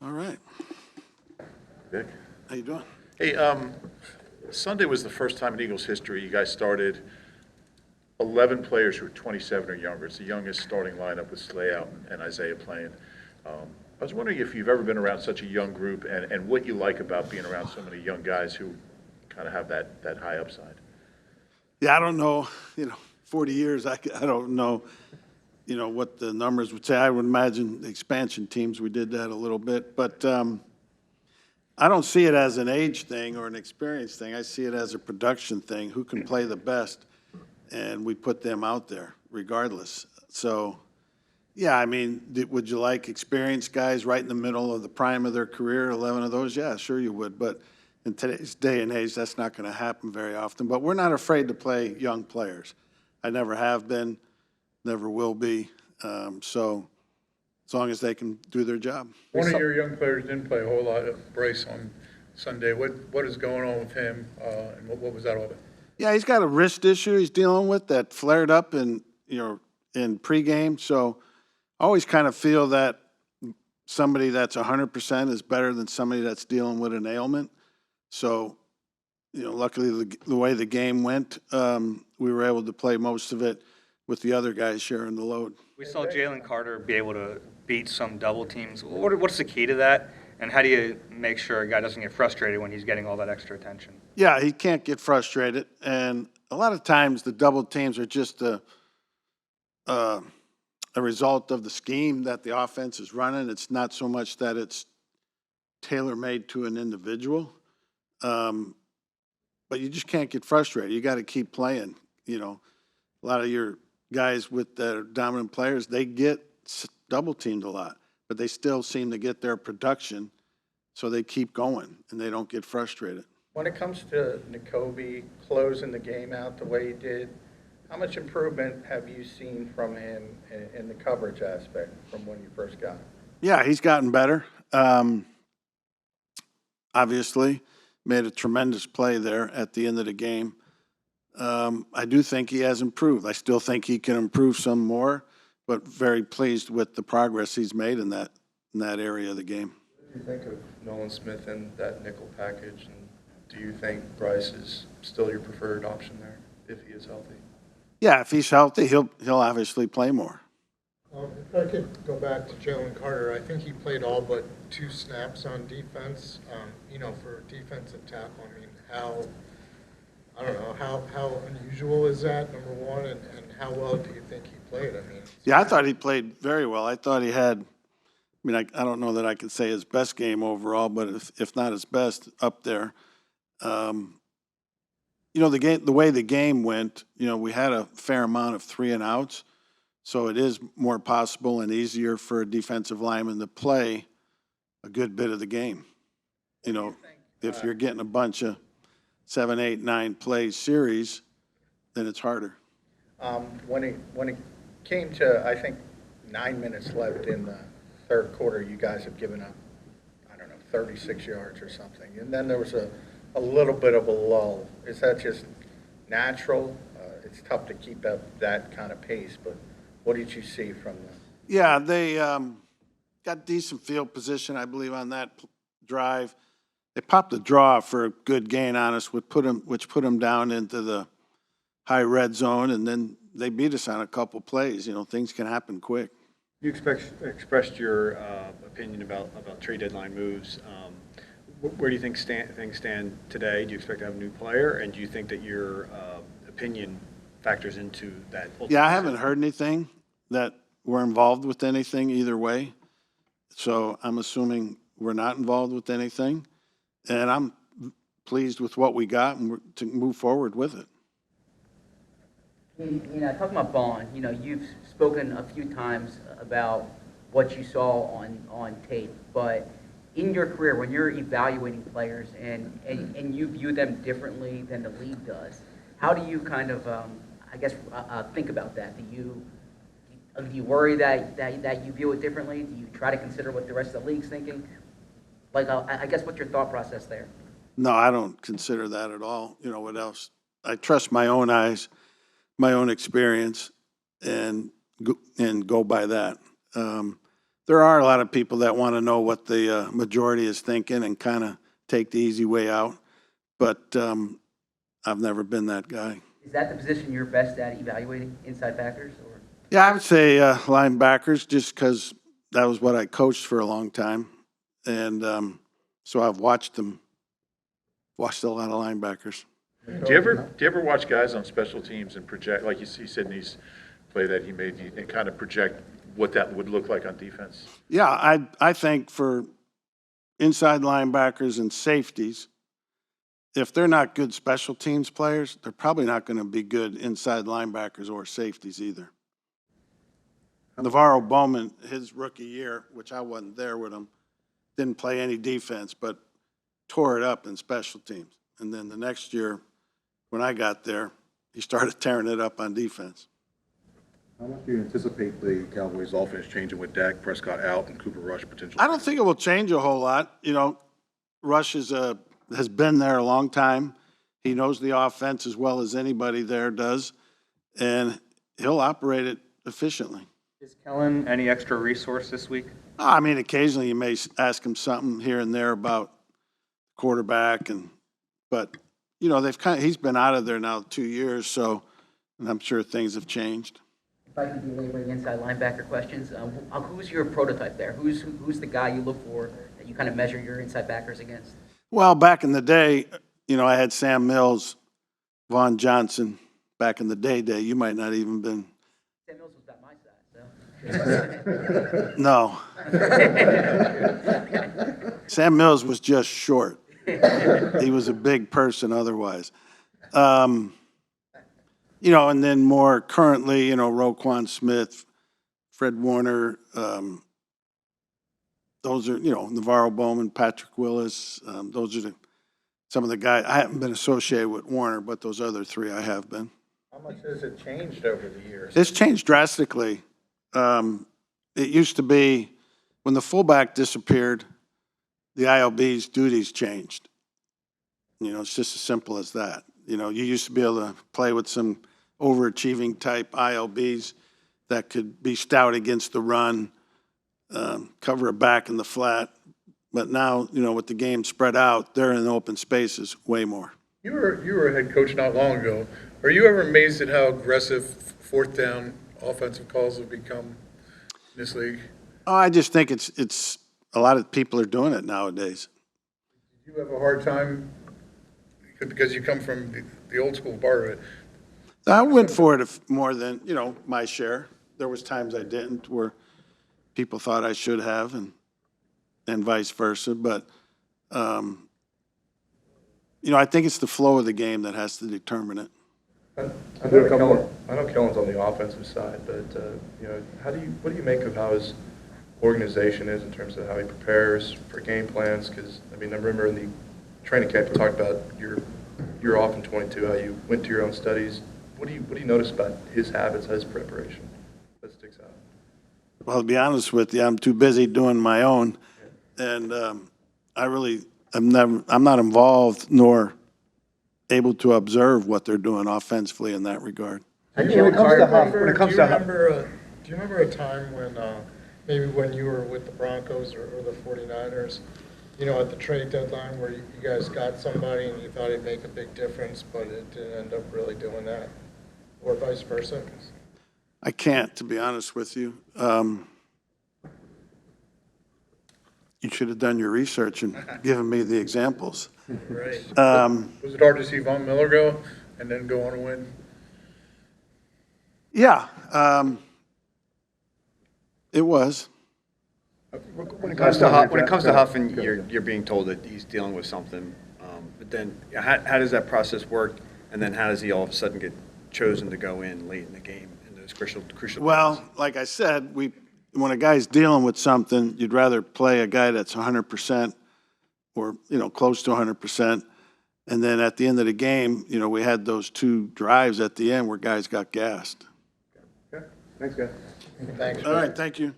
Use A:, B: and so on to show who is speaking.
A: All right.
B: Vic?
A: How you doing?
B: Hey, Sunday was the first time in Eagles history you guys started 11 players who were 27 or younger. It's the youngest starting lineup with Slay out and Isaiah playing. I was wondering if you've ever been around such a young group and what you like about being around so many young guys who kind of have that high upside.
A: Yeah, I don't know, 40 years, I don't know, what the numbers would say. I would imagine the expansion teams, we did that a little bit. But I don't see it as an age thing or an experience thing. I see it as a production thing. Who can play the best? And we put them out there regardless. So, yeah, I mean, would you like experienced guys right in the middle of the prime of their career, 11 of those? Yeah, sure you would. But in today's day and age, that's not going to happen very often. But we're not afraid to play young players. I never have been, never will be. So as long as they can do their job.
C: One of your young players didn't play a whole lot of Bryce on Sunday. What is going on with him, and what was that all about?
A: Yeah, he's got a wrist issue he's dealing with that flared up in pregame. So I always kind of feel that somebody that's 100% is better than somebody that's dealing with an ailment. So, luckily the way the game went, we were able to play most of it with the other guys sharing the load.
D: We saw Jalen Carter be able to beat some double teams. What's the key to that? And how do you make sure a guy doesn't get frustrated when he's getting all that extra attention?
A: Yeah, he can't get frustrated. And a lot of times the double teams are just a result of the scheme that the offense is running. It's not so much that it's tailor-made to an individual. But you just can't get frustrated. You got to keep playing. A lot of your guys with their dominant players, they get double teamed a lot, but they still seem to get their production, so they keep going and they don't get frustrated.
E: When it comes to Nakobe closing the game out the way he did, how much improvement have you seen from him in the coverage aspect from when you first got him?
A: Yeah, he's gotten better. Obviously, made a tremendous play there at the end of the game. I do think he has improved. I still think he can improve some more, but very pleased with the progress he's made in that area of the game.
E: What do you think of Nolan Smith and that nickel package? And do you think Bryce is still your preferred option there if he is healthy?
A: Yeah, if he's healthy, he'll obviously play more.
F: If I could go back to Jalen Carter, I think he played all but 2 snaps on defense. For a defensive tackle, I mean, how unusual is that, number one, and how well do you think he played?
A: Yeah, I thought he played very well. I thought he had, I don't know that I could say his best game overall, but if not his best, up there. The way the game went, we had a fair amount of 3 and outs, so it is more possible and easier for a defensive lineman to play a good bit of the game. If you're getting a bunch of 7, 8, 9 play series, then it's harder.
E: When it came to, I think, 9 minutes left in the third quarter, you guys have given up, 36 yards or something. And then there was a little bit of a lull. Is that just natural? It's tough to keep up that kind of pace, but what did you see from them?
A: Yeah, they got decent field position, I believe, on that drive. They popped the draw for a good gain on us, which put them down into the high red zone, and then they beat us on a couple plays. Things can happen quick.
G: You expressed your opinion about trade deadline moves. Where do you think things stand today? Do you expect to have a new player, and do you think that your opinion factors into that?
A: Yeah, I haven't heard anything that we're involved with anything either way, so I'm assuming we're not involved with anything. And I'm pleased with what we got and to move forward with it.
H: Talking about Bond, you've spoken a few times about what you saw on tape, but in your career, when you're evaluating players and you view them differently than the league does, how do you kind of, think about that? Do you worry that you view it differently? Do you try to consider what the rest of the league's thinking? What's your thought process there?
A: No, I don't consider that at all. What else? I trust my own eyes, my own experience, and go by that. there are a lot of people that want to know what the majority is thinking and kind of take the easy way out. But I've never been that guy.
H: Is that the position you're best at evaluating, inside backers? Or
A: Yeah, I would say linebackers, just because that was what I coached for a long time. And so I've watched a lot of linebackers.
B: Do you ever watch guys on special teams and project, like you see Sidney's play that he made, and kind of project what that would look like on defense?
A: Yeah, I think for inside linebackers and safeties, if they're not good special teams players, they're probably not going to be good inside linebackers or safeties either. Navarro Bowman, his rookie year, which I wasn't there with him, didn't play any defense, but tore it up in special teams. And then the next year, when I got there, he started tearing it up on defense.
I: How much do you anticipate the Cowboys' offense changing with Dak Prescott out and Cooper Rush potentially?
A: I don't think it will change a whole lot. You know, Rush has been there a long time. He knows the offense as well as anybody there does, and he'll operate it efficiently.
D: Is Kellen any extra resource this week?
A: I mean, occasionally you may ask him something here and there about quarterback, but you know he's been out of there now 2 years, so and I'm sure things have changed.
H: if I can be laboring inside linebacker questions, who's your prototype there? Who's the guy you look for that you kind of measure your inside backers against?
A: Well, back in the day, you know, I had Sam Mills, Vaughn Johnson. Back in the day, you might not even been.
H: Sam Mills was about my size, so.
A: No. Sam Mills was just short. He was a big person otherwise. You know, and then more currently, you know, Roquan Smith, Fred Warner, those are, you know, Navarro Bowman, Patrick Willis. Those are some of the guys. I haven't been associated with Warner, but those other three I have been.
E: How much has it changed over the years?
A: It's changed drastically. It used to be when the fullback disappeared, the ILB's duties changed. You know, it's just as simple as that. You know, you used to be able to play with some overachieving type ILBs that could be stout against the run, cover a back in the flat. But now, you know, with the game spread out, they're in open spaces way more.
C: You were a head coach not long ago. Are you ever amazed at how aggressive fourth down offensive calls have become in this league?
A: Oh, I just think it's a lot of people are doing it nowadays.
C: Do you have a hard time because you come from the old school part of it?
A: I went for it more than, you know, my share. There was times I didn't where people thought I should have and vice versa. But, you know, I think it's the flow of the game that has to determine it.
J: I know Kellen's on the offensive side, but, you know, what do you make of how his organization is in terms of how he prepares for game plans? Because, I mean, I remember in the training camp you talked about you're off in 22, how you went to your own studies. What do you notice about his habits, his preparation that sticks out?
A: Well, to be honest with you, I'm too busy doing my own, and I'm not involved nor able to observe what they're doing offensively in that regard.
F: Do you remember a time when, maybe when you were with the Broncos or the 49ers, you know, at the trade deadline where you guys got somebody and you thought it'd make a big difference, but it didn't end up really doing that, or vice versa?
A: I can't, to be honest with you. You should have done your research and given me the examples.
C: Right. Was it hard to see Von Miller go and then go on and win?
A: Yeah, it was.
G: When it comes to Huffman, you're being told that he's dealing with something, but then how does that process work? And then how does he all of a sudden get chosen to go in late in the game in those crucial?
A: Well, like I said, when a guy's dealing with something, you'd rather play a guy that's 100% or, you know, close to 100%. And then at the end of the game, you know, we had those 2 drives at the end where guys got gassed.
J: Okay. Thanks, guys.
E: Thanks.
A: All right, thank you.